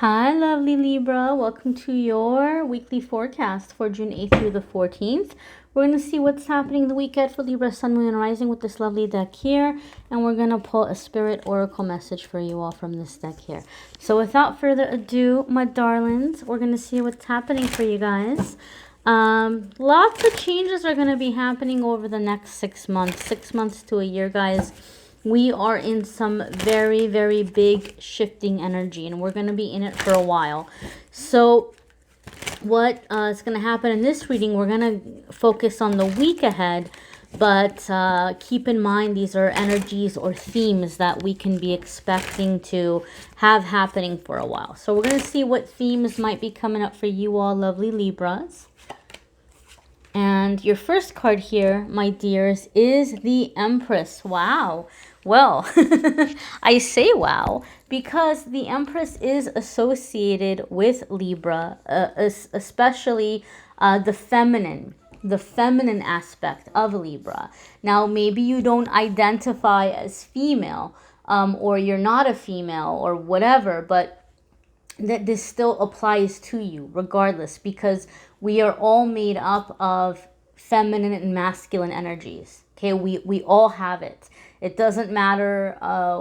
Hi, lovely Libra. Welcome to your weekly forecast for June 8th through the 14th. We're going to see what's happening the weekend for Libra, Sun, Moon, and Rising with this lovely deck here. And we're going to pull a Spirit Oracle message for you all from this deck here. So without further ado, my darlings, we're going to see what's happening for you guys. Lots of changes are going to be happening over the next 6 months. 6 months to a year, guys. We are in some very, very big shifting energy, and we're going to be in it for a while. So what is going to happen in this reading, we're going to focus on the week ahead, but keep in mind these are energies or themes that we can be expecting to have happening for a while. So we're going to see what themes might be coming up for you all, lovely Libras. And your first card here, my dears, is the Empress. Wow. Well, I say wow because the Empress is associated with Libra, especially the feminine aspect of Libra. Now, maybe you don't identify as female, or you're not a female or whatever, but that this still applies to you regardless, because we are all made up of feminine and masculine energies. Okay, we all have it. It doesn't matter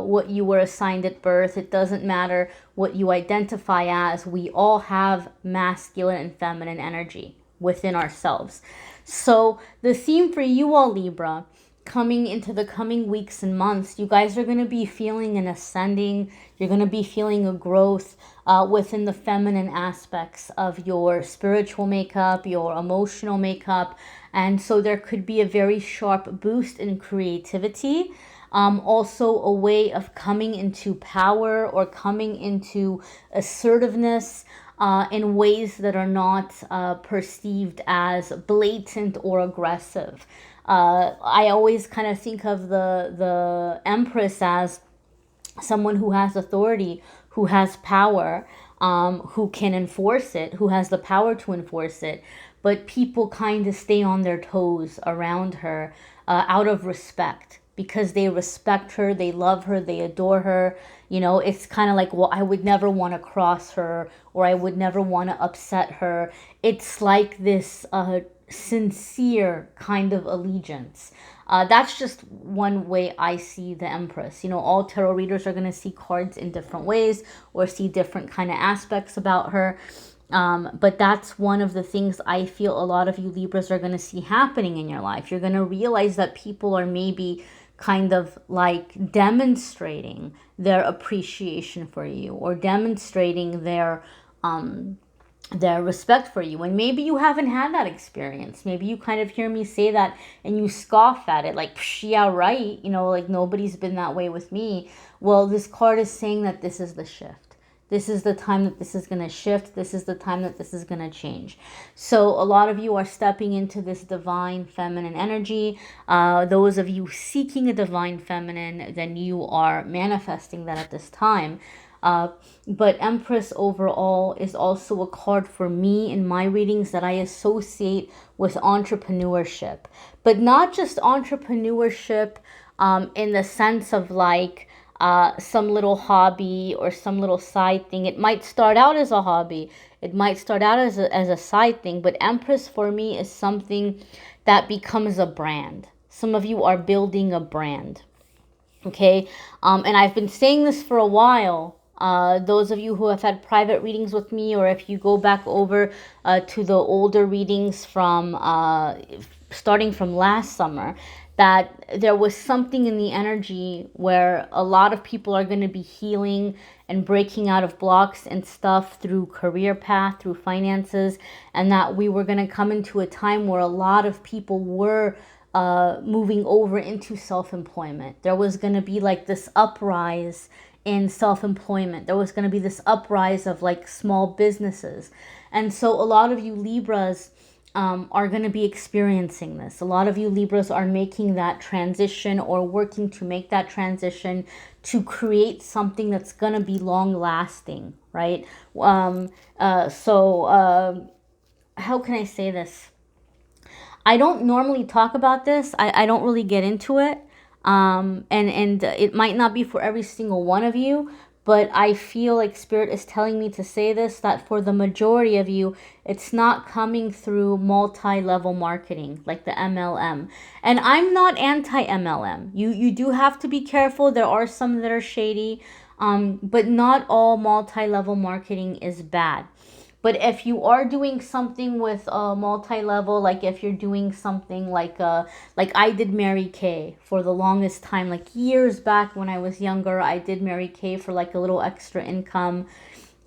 what you were assigned at birth. It doesn't matter what you identify as. We all have masculine and feminine energy within ourselves. So the theme for you all, Libra, coming into the coming weeks and months, you guys are going to be feeling an ascending. You're going to be feeling a growth within the feminine aspects of your spiritual makeup, your emotional makeup. And so there could be a very sharp boost in creativity. Also a way of coming into power or coming into assertiveness in ways that are not perceived as blatant or aggressive. I always kind of think of the Empress as someone who has authority, who has power, who can enforce it, who has the power to enforce it. But people kind of stay on their toes around her out of respect, because they respect her, they love her, they adore her. You know, it's kind of like, well, I would never want to cross her, or I would never want to upset her. It's like this sincere kind of allegiance. That's just one way I see the Empress. You know, all tarot readers are going to see cards in different ways or see different kind of aspects about her. But that's one of the things I feel a lot of you Libras are going to see happening in your life. You're going to realize that people are maybe kind of like demonstrating their appreciation for you, or demonstrating their respect for you. And maybe you haven't had that experience. Maybe you kind of hear me say that and you scoff at it like, yeah, right, you know, like nobody's been that way with me. Well, this card is saying that this is the shift. This is the time that this is going to shift. This is the time that this is going to change. So a lot of you are stepping into this divine feminine energy. Those of you seeking a divine feminine, then you are manifesting that at this time. But Empress overall is also a card for me in my readings that I associate with entrepreneurship. But not just entrepreneurship in the sense of like some little hobby or some little side thing. It might start out as a hobby. It might start out as a side thing. But Empress for me is something that becomes a brand. Some of you are building a brand. Okay? And I've been saying this for a while. Those of you who have had private readings with me, or if you go back over to the older readings from starting from last summer, that there was something in the energy where a lot of people are going to be healing and breaking out of blocks and stuff through career path, through finances, and that we were going to come into a time where a lot of people were moving over into self-employment. There was going to be like this uprise in self-employment. There was going to be this uprise of like small businesses. And so a lot of you Libras are going to be experiencing this. A lot of you Libras are making that transition or working to make that transition to create something that's going to be long lasting, right? How can I say this? I don't normally talk about this. I don't really get into it. And it might not be for every single one of you, but I feel like Spirit is telling me to say this, that for the majority of you, it's not coming through multi-level marketing like the MLM. And I'm not anti-MLM. You do have to be careful. There are some that are shady, but not all multi-level marketing is bad. But if you are doing something with a multi-level, like if you're doing something like I did Mary Kay for the longest time, like years back when I was younger, I did Mary Kay for like a little extra income.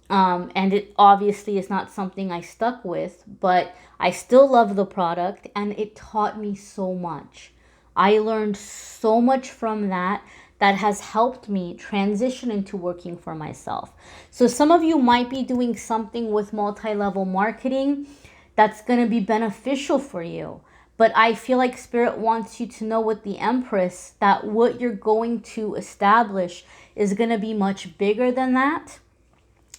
And it obviously is not something I stuck with, but I still love the product and it taught me so much. I learned so much from that that has helped me transition into working for myself. So some of you might be doing something with multi-level marketing that's going to be beneficial for you. But I feel like Spirit wants you to know with the Empress that what you're going to establish is going to be much bigger than that.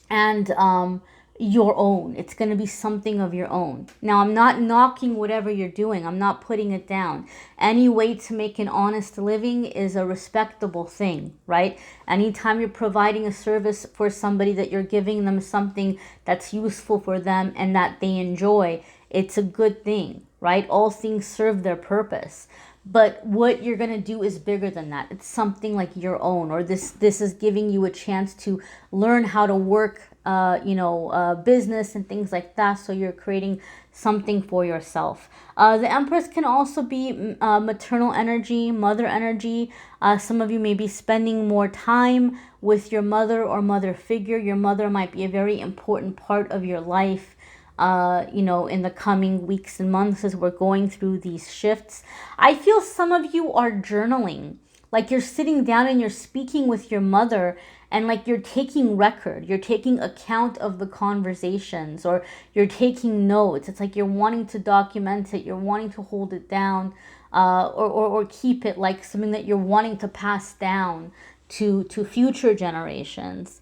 And your own. It's going to be something of your own. Now, I'm not knocking whatever you're doing. I'm not putting it down. Any way to make an honest living is a respectable thing, right? Anytime you're providing a service for somebody, that you're giving them something that's useful for them and that they enjoy, it's a good thing, right? All things serve their purpose. But what you're going to do is bigger than that. It's something like your own, or this is giving you a chance to learn how to work, business and things like that. So you're creating something for yourself. The Empress can also be maternal energy, mother energy. Some of you may be spending more time with your mother or mother figure. Your mother might be a very important part of your life. In the coming weeks and months as we're going through these shifts. I feel some of you are journaling, like you're sitting down and you're speaking with your mother and like you're taking record, you're taking account of the conversations, or you're taking notes. It's like you're wanting to document it, you're wanting to hold it down, or keep it like something that you're wanting to pass down to future generations.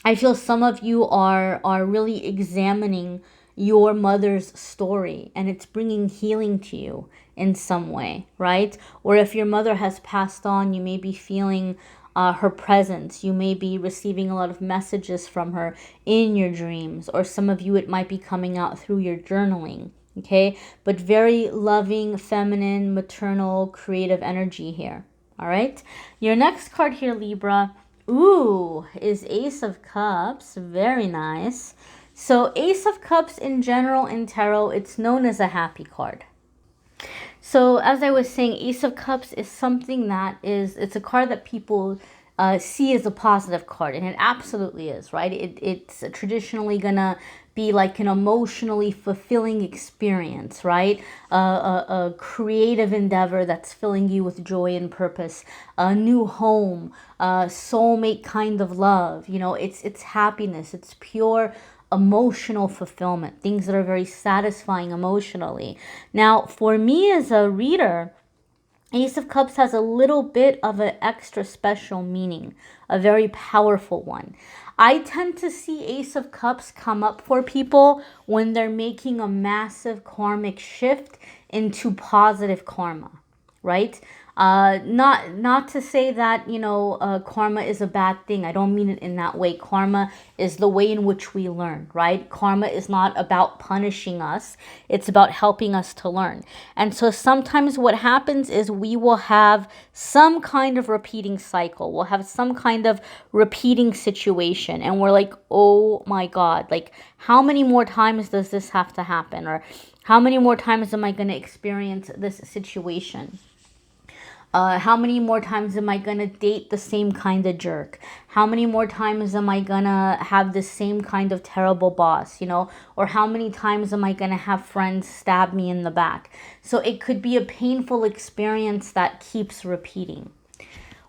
I feel some of you are really examining your mother's story, and it's bringing healing to you in some way, right? Or if your mother has passed on, you may be feeling her presence. You may be receiving a lot of messages from her in your dreams, or some of you, it might be coming out through your journaling, okay? But very loving, feminine, maternal, creative energy here, all right? Your next card here, Libra, ooh, is Ace of Cups. Very nice. So Ace of Cups in general in tarot, it's known as a happy card. So as I was saying, Ace of Cups is something that it's a card that people see as a positive card, and it absolutely is, right? It's traditionally gonna be like an emotionally fulfilling experience, right? A creative endeavor that's filling you with joy and purpose, a new home, soulmate kind of love. It's happiness. It's pure emotional fulfillment, things that are very satisfying emotionally. Now, for me as a reader, Ace of Cups has a little bit of an extra special meaning, a very powerful one. I tend to see Ace of Cups come up for people when they're making a massive karmic shift into positive karma, right? Not to say that, karma is a bad thing. I don't mean it in that way. Karma is the way in which we learn, right? Karma is not about punishing us. It's about helping us to learn. And so sometimes what happens is we will have some kind of repeating cycle. We'll have some kind of repeating situation. And we're like, oh my God, like how many more times does this have to happen? Or how many more times am I going to experience this situation? How many more times am I going to date the same kind of jerk? How many more times am I going to have the same kind of terrible boss, Or how many times am I going to have friends stab me in the back? So it could be a painful experience that keeps repeating.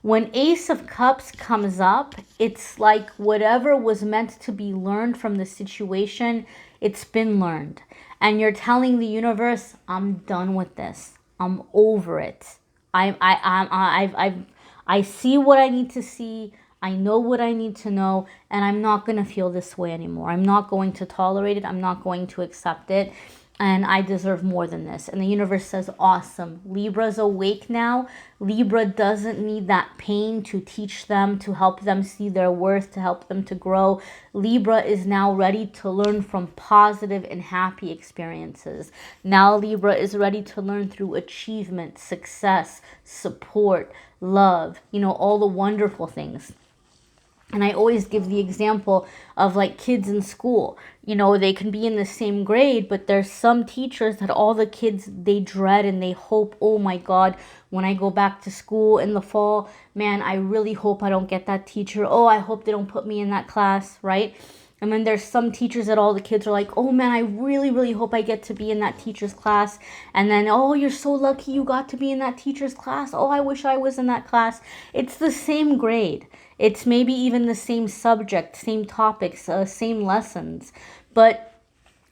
When Ace of Cups comes up, it's like whatever was meant to be learned from the situation, it's been learned. And you're telling the universe, I'm done with this. I'm over it. I see what I need to see. I know what I need to know, and I'm not going to feel this way anymore. I'm not going to tolerate it. I'm not going to accept it. and I deserve more than this. And the universe says, awesome. Libra's awake now. Libra doesn't need that pain to teach them, to help them see their worth, to help them to grow. Libra is now ready to learn from positive and happy experiences. Now Libra is ready to learn through achievement, success, support, love, all the wonderful things. And I always give the example of like kids in school. They can be in the same grade, but there's some teachers that all the kids, they dread and they hope, oh my God, when I go back to school in the fall, man, I really hope I don't get that teacher. Oh, I hope they don't put me in that class, right? And then there's some teachers that all the kids are like, oh man, I really, really hope I get to be in that teacher's class. And then, oh, you're so lucky you got to be in that teacher's class. Oh, I wish I was in that class. It's the same grade. It's maybe even the same subject, same topics, same lessons. But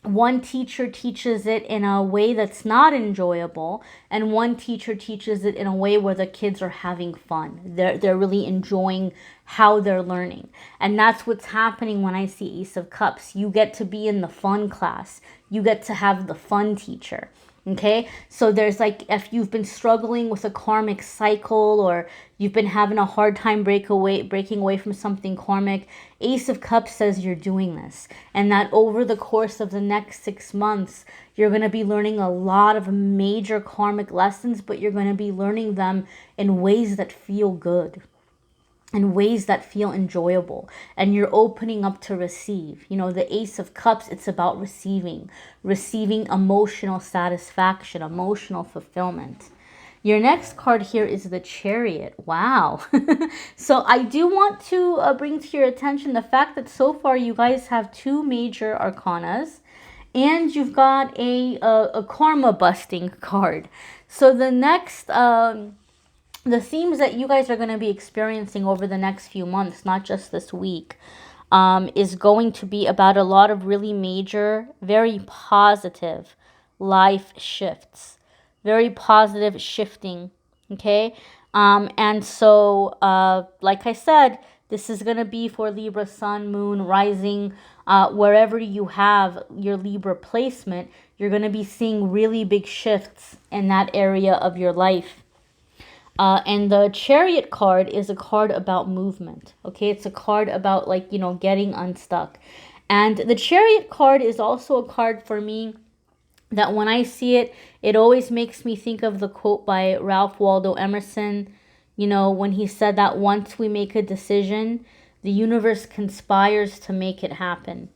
one teacher teaches it in a way that's not enjoyable, and one teacher teaches it in a way where the kids are having fun. They're really enjoying how they're learning. And that's what's happening when I see Ace of Cups. You get to be in the fun class. You get to have the fun teacher. Okay, so there's like, if you've been struggling with a karmic cycle, or you've been having a hard time breaking away from something karmic, Ace of Cups says you're doing this, and that over the course of the next 6 months, you're going to be learning a lot of major karmic lessons, but you're going to be learning them in ways that feel good, in ways that feel enjoyable, and you're opening up to receive. The Ace of Cups, it's about receiving emotional satisfaction, emotional fulfillment. Your next card here is the Chariot. Wow. So I do want to bring to your attention the fact that so far you guys have 2 major arcanas, and you've got a karma busting card. So the next the themes that you guys are going to be experiencing over the next few months, not just this week, is going to be about a lot of really major, very positive life shifts, very positive shifting. Okay. And so, like I said, this is going to be for Libra, Sun, Moon, Rising, wherever you have your Libra placement, you're going to be seeing really big shifts in that area of your life. And the Chariot card is a card about movement. Okay, it's a card about getting unstuck. And the Chariot card is also a card for me that when I see it, it always makes me think of the quote by Ralph Waldo Emerson, when he said that once we make a decision, the universe conspires to make it happen.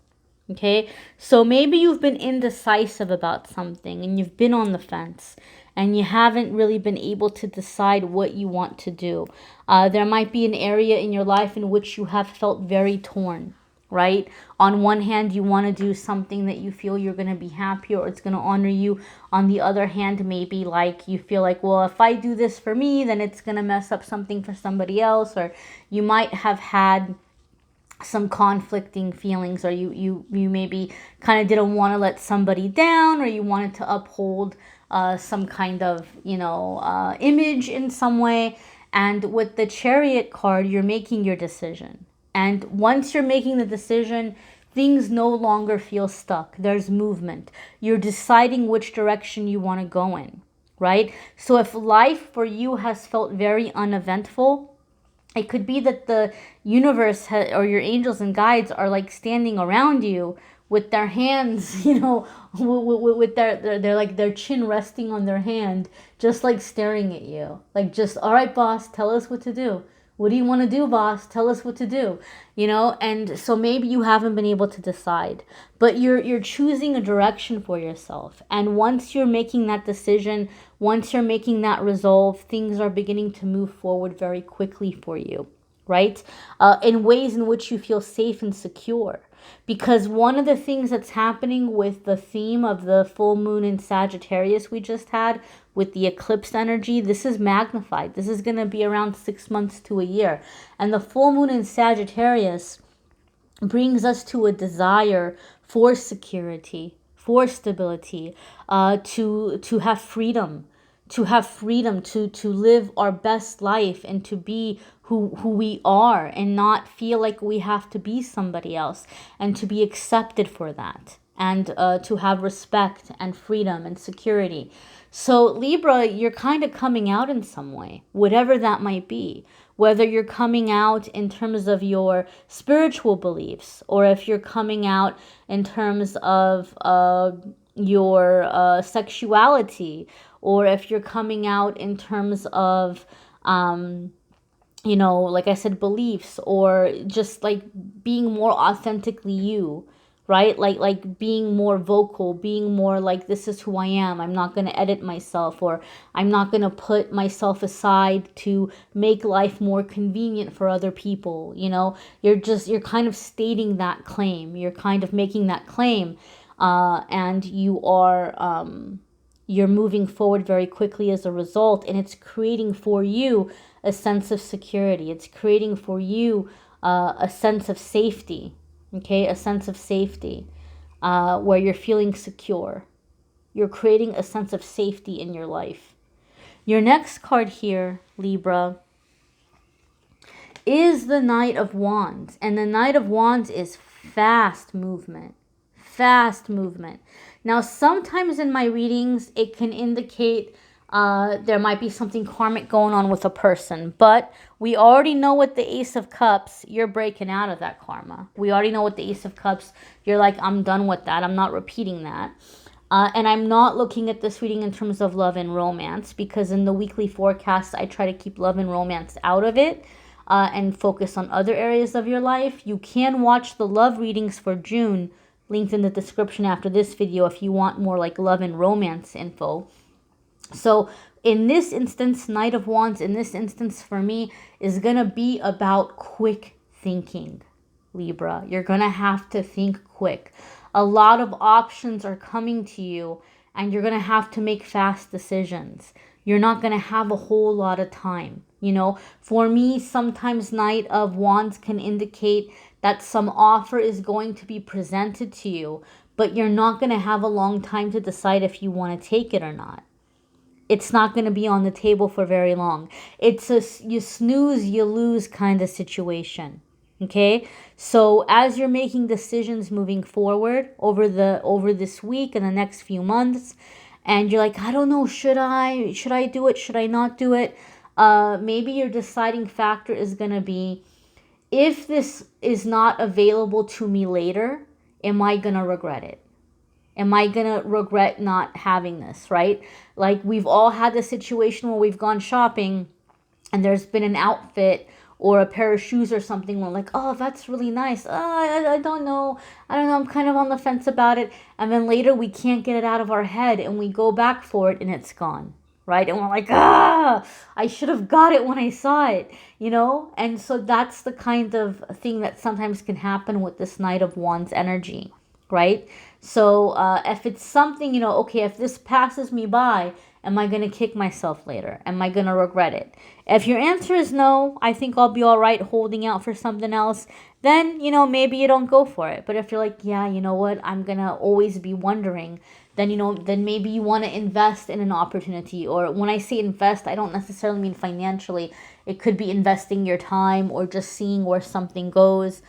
Okay, so maybe you've been indecisive about something and you've been on the fence and you haven't really been able to decide what you want to do. There might be an area in your life in which you have felt very torn, right? On one hand, you want to do something that you feel you're going to be happy or it's going to honor you. On the other hand, maybe like you feel like, well, if I do this for me, then it's going to mess up something for somebody else. Or you might have had some conflicting feelings, or you maybe kind of didn't want to let somebody down, or you wanted to uphold some kind of image in some way. And with the Chariot card, you're making your decision, and once you're making the decision, things no longer feel stuck. There's movement. You're deciding which direction you want to go in, right? So if life for you has felt very uneventful, it could be that the universe or your angels and guides are like standing around you with their hands, with their chin resting on their hand, just like staring at you. Like, just, all right, boss, tell us what to do. What do you want to do, boss? Tell us what to do. And so maybe you haven't been able to decide, but you're choosing a direction for yourself. And once you're making that decision, once you're making that resolve, things are beginning to move forward very quickly for you, right? In ways in which you feel safe and secure. Because one of the things that's happening with the theme of the full moon in Sagittarius we just had, with the eclipse energy, this is magnified. This is going to be around 6 months to a year. And the full moon in Sagittarius brings us to a desire for security, for stability, to have freedom, to live our best life and to be who we are and not feel like we have to be somebody else, and to be accepted for that. and to have respect and freedom and security. So Libra, you're kind of coming out in some way, whatever that might be. Whether you're coming out in terms of your spiritual beliefs, or if you're coming out in terms of your sexuality, or if you're coming out in terms of, you know, like I said, beliefs, or just like being more authentically you, right? Like being more vocal, being more like, this is who I am. I'm not going to edit myself, or I'm not going to put myself aside to make life more convenient for other people. You know, you're kind of stating that claim. You're kind of making that claim, and you're moving forward very quickly as a result, and it's creating for you a sense of security. It's creating for you a sense of safety. Okay, a sense of safety, where you're feeling secure. You're creating a sense of safety in your life. Your next card here, Libra, is the Knight of Wands. And the Knight of Wands is fast movement. Fast movement. Now, sometimes in my readings, it can indicate there might be something karmic going on with a person, but we already know with the Ace of Cups, you're breaking out of that karma. We already know with the Ace of Cups, you're like, I'm done with that. I'm not repeating that. And I'm not looking at this reading in terms of love and romance, because in the weekly forecast, I try to keep love and romance out of it and focus on other areas of your life. You can watch the love readings for June, linked in the description after this video, if you want more like love and romance info. So in this instance, Knight of Wands, in this instance for me, is going to be about quick thinking, Libra. You're going to have to think quick. A lot of options are coming to you, and you're going to have to make fast decisions. You're not going to have a whole lot of time. You know, for me, sometimes Knight of Wands can indicate that some offer is going to be presented to you, but you're not going to have a long time to decide if you want to take it or not. It's not going to be on the table for very long. It's a you snooze, you lose kind of situation. Okay? So as you're making decisions moving forward over this week and the next few months, and you're like, I don't know, should I do it? Should I not do it? Maybe your deciding factor is going to be, if this is not available to me later, am I going to regret it? Am I going to regret not having this, right? Like, we've all had the situation where we've gone shopping and there's been an outfit or a pair of shoes or something. We're like, oh, that's really nice. I don't know. I'm kind of on the fence about it. And then later we can't get it out of our head and we go back for it and it's gone, right? And we're like, I should have got it when I saw it, you know? And so that's the kind of thing that sometimes can happen with this Knight of Wands energy, right? So if it's something, you know, okay, if this passes me by, am I going to kick myself later? Am I going to regret it? If your answer is no, I think I'll be all right holding out for something else, then, you know, maybe you don't go for it. But if you're like, yeah, you know what, I'm going to always be wondering, then, you know, then maybe you want to invest in an opportunity. Or when I say invest, I don't necessarily mean financially. It could be investing your time or just seeing where something goes.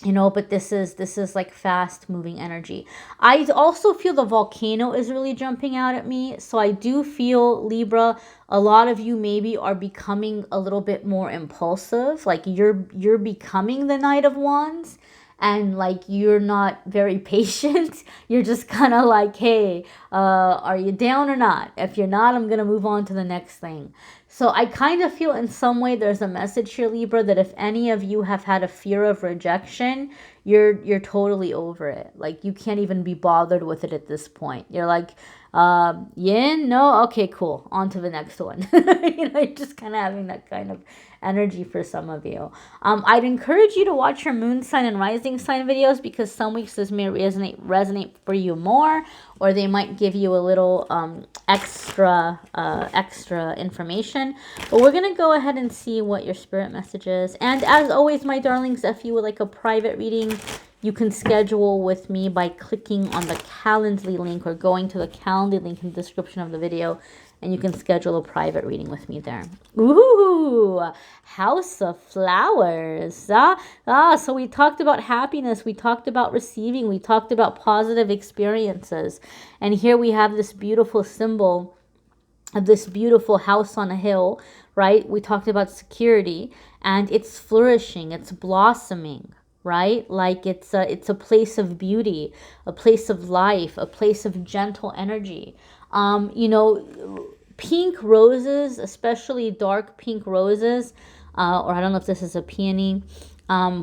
You know, but this is like fast moving energy. I also feel the volcano is really jumping out at me. So I do feel, Libra, a lot of you maybe are becoming a little bit more impulsive. Like you're becoming the Knight of Wands, and like you're not very patient. You're just kind of like, hey, are you down or not? If you're not, I'm gonna move on to the next thing. So I kind of feel in some way there's a message here, Libra, that if any of you have had a fear of rejection, you're totally over it. Like, you can't even be bothered with it at this point. You're like, yin? No? Okay, cool. On to the next one. You know, you're just kind of having that kind of energy for some of you. I'd encourage you to watch your moon sign and rising sign videos, because some weeks this may resonate for you more, or they might give you a little extra information. But we're going to go ahead and see what your spirit message is. And as always, my darlings, if you would like a private reading, you can schedule with me by clicking on the Calendly link or going to the Calendly link in the description of the video and you can schedule a private reading with me there. Ooh, House of Flowers. So we talked about happiness, we talked about receiving, we talked about positive experiences, and here we have this beautiful symbol of this beautiful house on a hill, right? We talked about security, and it's flourishing, it's blossoming, right? Like it's a place of beauty, a place of life, a place of gentle energy. You know, pink roses, especially dark pink roses, or I don't know if this is a peony,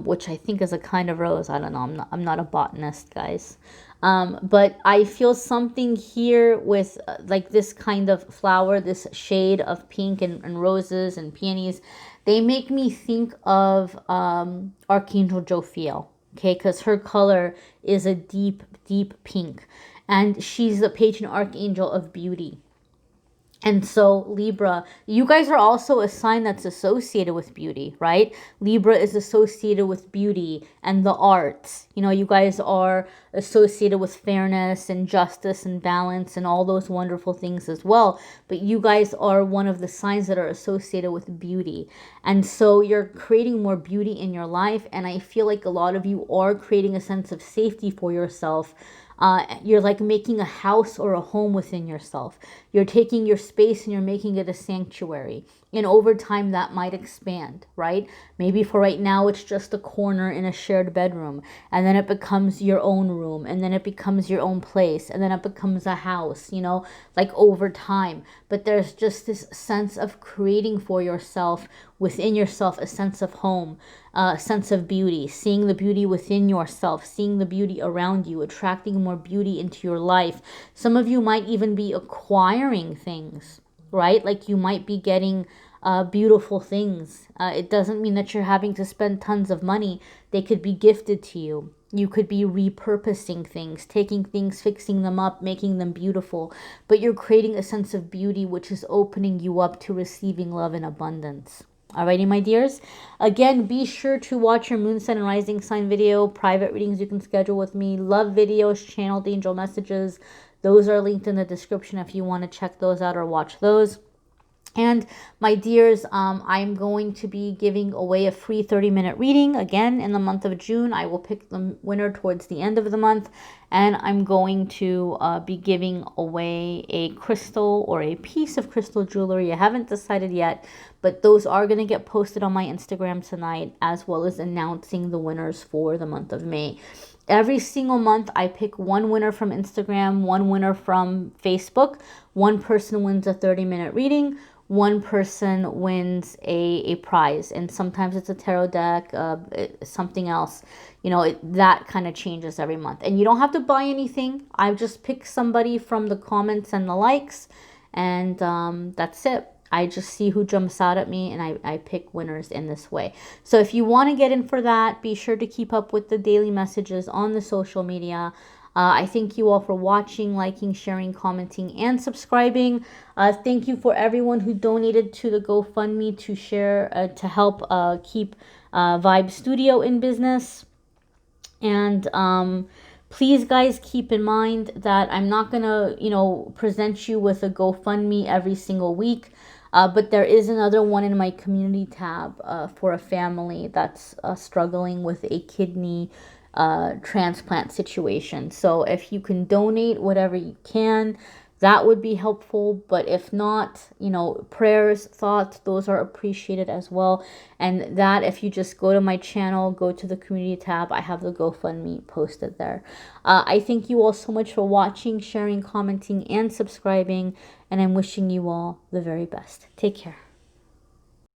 which I think is a kind of rose. I don't know. I'm not a botanist, guys. But I feel something here with like this kind of flower, this shade of pink and roses and peonies. They make me think of Archangel Jophiel, okay? Because her color is a deep, deep pink. And she's the patron archangel of beauty. And so Libra, you guys are also a sign that's associated with beauty, right? Libra is associated with beauty and the arts. You know, you guys are associated with fairness and justice and balance and all those wonderful things as well. But you guys are one of the signs that are associated with beauty. And so you're creating more beauty in your life. And I feel like a lot of you are creating a sense of safety for yourself. You're like making a house or a home within yourself. You're taking your space and you're making it a sanctuary. And over time that might expand, right? Maybe for right now it's just a corner in a shared bedroom. And then it becomes your own room. And then it becomes your own place. And then it becomes a house, you know, like over time. But there's just this sense of creating for yourself, within yourself, a sense of home, a sense of beauty, seeing the beauty within yourself, seeing the beauty around you, attracting more beauty into your life. Some of you might even be acquiring things, right? Like you might be getting beautiful things. It doesn't mean that you're having to spend tons of money. They could be gifted to you. You could be repurposing things, taking things, fixing them up, making them beautiful. But you're creating a sense of beauty which is opening you up to receiving love in abundance. Alrighty, my dears. Again, be sure to watch your moon, sun, and rising sign video. Private readings you can schedule with me. Love videos, channeled angel messages. Those are linked in the description if you want to check those out or watch those. And my dears, I'm going to be giving away a free 30-minute reading again in the month of June. I will pick the winner towards the end of the month, and I'm going to be giving away a crystal or a piece of crystal jewelry. I haven't decided yet, but those are going to get posted on my Instagram tonight, as well as announcing the winners for the month of May. Every single month, I pick one winner from Instagram, one winner from Facebook. One person wins a 30-minute reading. One person wins a prize. And sometimes it's a tarot deck, something else. You know, that kind of changes every month. And you don't have to buy anything. I just pick somebody from the comments and the likes. And that's it. I just see who jumps out at me, and I pick winners in this way. So if you want to get in for that, be sure to keep up with the daily messages on the social media. I thank you all for watching, liking, sharing, commenting, and subscribing. Thank you for everyone who donated to the GoFundMe to share, to help keep Vibe Studio in business. And please, guys, keep in mind that I'm not going to, you know, present you with a GoFundMe every single week. But there is another one in my community tab for a family that's struggling with a kidney transplant situation. So if you can donate whatever you can, that would be helpful. But if not, you know, prayers, thoughts, those are appreciated as well. And that, if you just go to my channel, go to the community tab, I have the GoFundMe posted there. I thank you all so much for watching, sharing, commenting, and subscribing. And I'm wishing you all the very best. Take care.